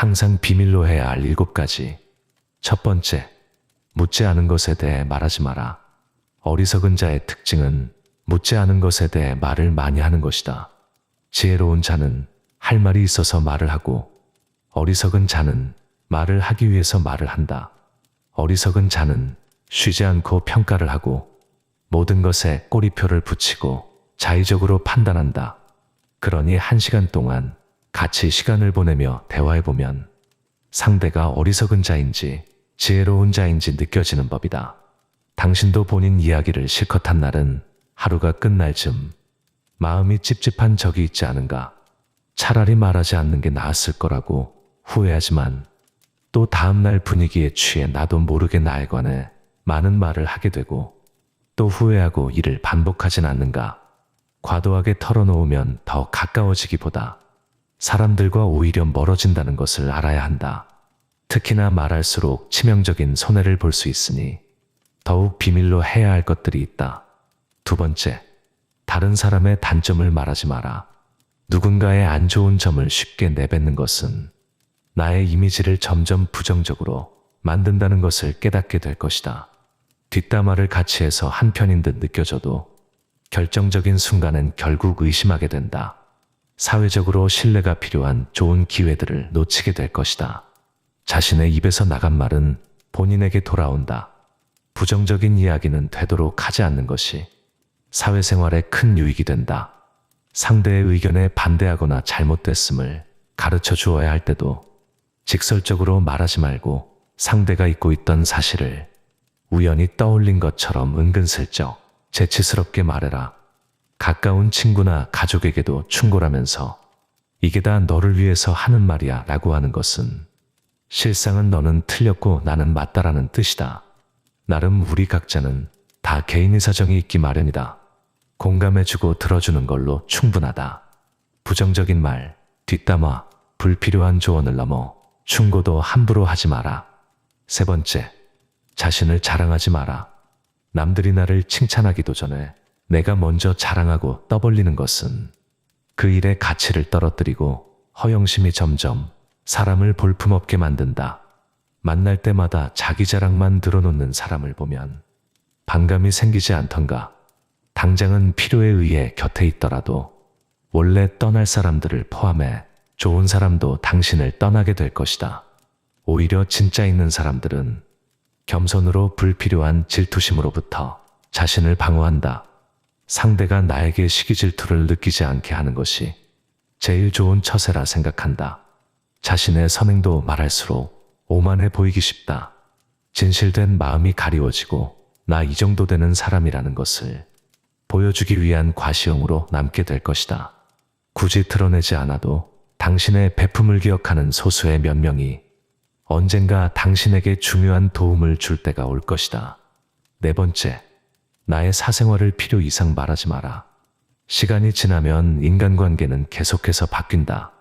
항상 비밀로 해야 할 7가지. 첫 번째, 묻지 않은 것에 대해 말하지 마라. 어리석은 자의 특징은 묻지 않은 것에 대해 말을 많이 하는 것이다. 지혜로운 자는 할 말이 있어서 말을 하고, 어리석은 자는 말을 하기 위해서 말을 한다. 어리석은 자는 쉬지 않고 평가를 하고, 모든 것에 꼬리표를 붙이고 자의적으로 판단한다. 그러니 1시간 동안 같이 시간을 보내며 대화해보면 상대가 어리석은 자인지 지혜로운 자인지 느껴지는 법이다. 당신도 본인 이야기를 실컷 한 날은 하루가 끝날 즈음 마음이 찝찝한 적이 있지 않은가? 차라리 말하지 않는 게 나았을 거라고 후회하지만 또 다음날 분위기에 취해 나도 모르게 나에 관해 많은 말을 하게 되고 또 후회하고 이를 반복하진 않는가? 과도하게 털어놓으면 더 가까워지기보다 사람들과 오히려 멀어진다는 것을 알아야 한다. 특히나 말할수록 치명적인 손해를 볼 수 있으니 더욱 비밀로 해야 할 것들이 있다. 두 번째, 다른 사람의 단점을 말하지 마라. 누군가의 안 좋은 점을 쉽게 내뱉는 것은 나의 이미지를 점점 부정적으로 만든다는 것을 깨닫게 될 것이다. 뒷담화를 같이 해서 한편인 듯 느껴져도 결정적인 순간엔 결국 의심하게 된다. 사회적으로 신뢰가 필요한 좋은 기회들을 놓치게 될 것이다. 자신의 입에서 나간 말은 본인에게 돌아온다. 부정적인 이야기는 되도록 하지 않는 것이 사회생활에 큰 유익이 된다. 상대의 의견에 반대하거나 잘못됐음을 가르쳐 주어야 할 때도 직설적으로 말하지 말고 상대가 잊고 있던 사실을 우연히 떠올린 것처럼 은근슬쩍 재치스럽게 말해라. 가까운 친구나 가족에게도 충고라면서 이게 다 너를 위해서 하는 말이야 라고 하는 것은 실상은 너는 틀렸고 나는 맞다라는 뜻이다. 나름 우리 각자는 다 개인의 사정이 있기 마련이다. 공감해주고 들어주는 걸로 충분하다. 부정적인 말, 뒷담화, 불필요한 조언을 넘어 충고도 함부로 하지 마라. 세 번째, 자신을 자랑하지 마라. 남들이 나를 칭찬하기도 전에 내가 먼저 자랑하고 떠벌리는 것은 그 일의 가치를 떨어뜨리고 허영심이 점점 사람을 볼품없게 만든다. 만날 때마다 자기 자랑만 늘어놓는 사람을 보면 반감이 생기지 않던가. 당장은 필요에 의해 곁에 있더라도 원래 떠날 사람들을 포함해 좋은 사람도 당신을 떠나게 될 것이다. 오히려 진짜 있는 사람들은 겸손으로 불필요한 질투심으로부터 자신을 방어한다. 상대가 나에게 시기 질투를 느끼지 않게 하는 것이 제일 좋은 처세라 생각한다. 자신의 선행도 말할수록 오만해 보이기 쉽다. 진실된 마음이 가리워지고 나 이 정도 되는 사람이라는 것을 보여주기 위한 과시용으로 남게 될 것이다. 굳이 드러내지 않아도 당신의 베품을 기억하는 소수의 몇 명이 언젠가 당신에게 중요한 도움을 줄 때가 올 것이다. 네 번째, 나의 사생활을 필요 이상 말하지 마라. 시간이 지나면 인간관계는 계속해서 바뀐다.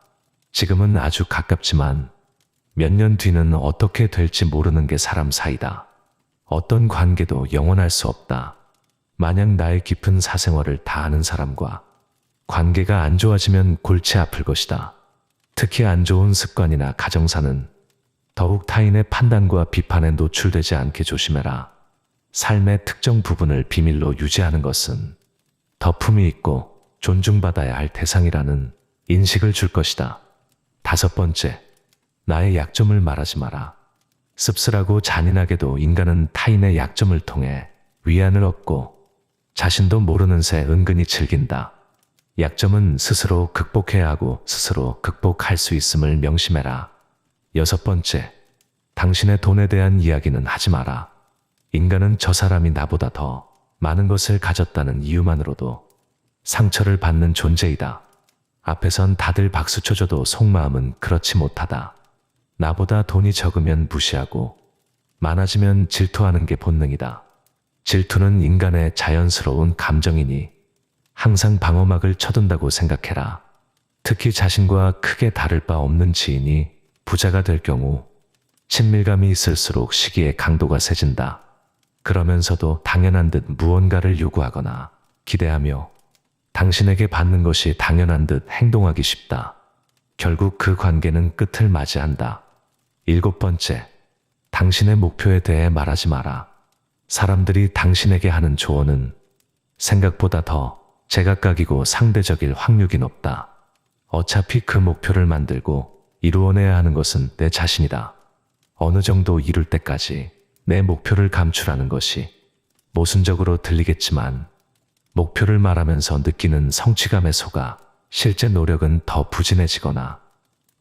지금은 아주 가깝지만 몇 년 뒤는 어떻게 될지 모르는 게 사람 사이다. 어떤 관계도 영원할 수 없다. 만약 나의 깊은 사생활을 다 아는 사람과 관계가 안 좋아지면 골치 아플 것이다. 특히 안 좋은 습관이나 가정사는 더욱 타인의 판단과 비판에 노출되지 않게 조심해라. 삶의 특정 부분을 비밀로 유지하는 것은 더 품위 있고 존중받아야 할 대상이라는 인식을 줄 것이다. 다섯 번째, 나의 약점을 말하지 마라. 씁쓸하고 잔인하게도 인간은 타인의 약점을 통해 위안을 얻고 자신도 모르는 새 은근히 즐긴다. 약점은 스스로 극복해야 하고 스스로 극복할 수 있음을 명심해라. 여섯 번째, 당신의 돈에 대한 이야기는 하지 마라. 인간은 저 사람이 나보다 더 많은 것을 가졌다는 이유만으로도 상처를 받는 존재이다. 앞에선 다들 박수 쳐줘도 속마음은 그렇지 못하다. 나보다 돈이 적으면 무시하고 많아지면 질투하는 게 본능이다. 질투는 인간의 자연스러운 감정이니 항상 방어막을 쳐둔다고 생각해라. 특히 자신과 크게 다를 바 없는 지인이 부자가 될 경우 친밀감이 있을수록 시기의 강도가 세진다. 그러면서도 당연한 듯 무언가를 요구하거나 기대하며 당신에게 받는 것이 당연한 듯 행동하기 쉽다. 결국 그 관계는 끝을 맞이한다. 7번째, 당신의 목표에 대해 말하지 마라. 사람들이 당신에게 하는 조언은 생각보다 더 제각각이고 상대적일 확률이 높다. 어차피 그 목표를 만들고 이루어내야 하는 것은 내 자신이다. 어느 정도 이룰 때까지 내 목표를 감추라는 것이 모순적으로 들리겠지만 목표를 말하면서 느끼는 성취감에 속아 실제 노력은 더 부진해지거나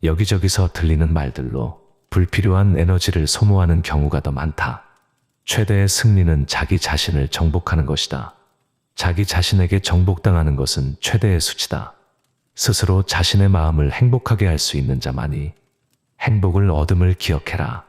여기저기서 들리는 말들로 불필요한 에너지를 소모하는 경우가 더 많다. 최대의 승리는 자기 자신을 정복하는 것이다. 자기 자신에게 정복당하는 것은 최대의 수치다. 스스로 자신의 마음을 행복하게 할 수 있는 자만이 행복을 얻음을 기억해라.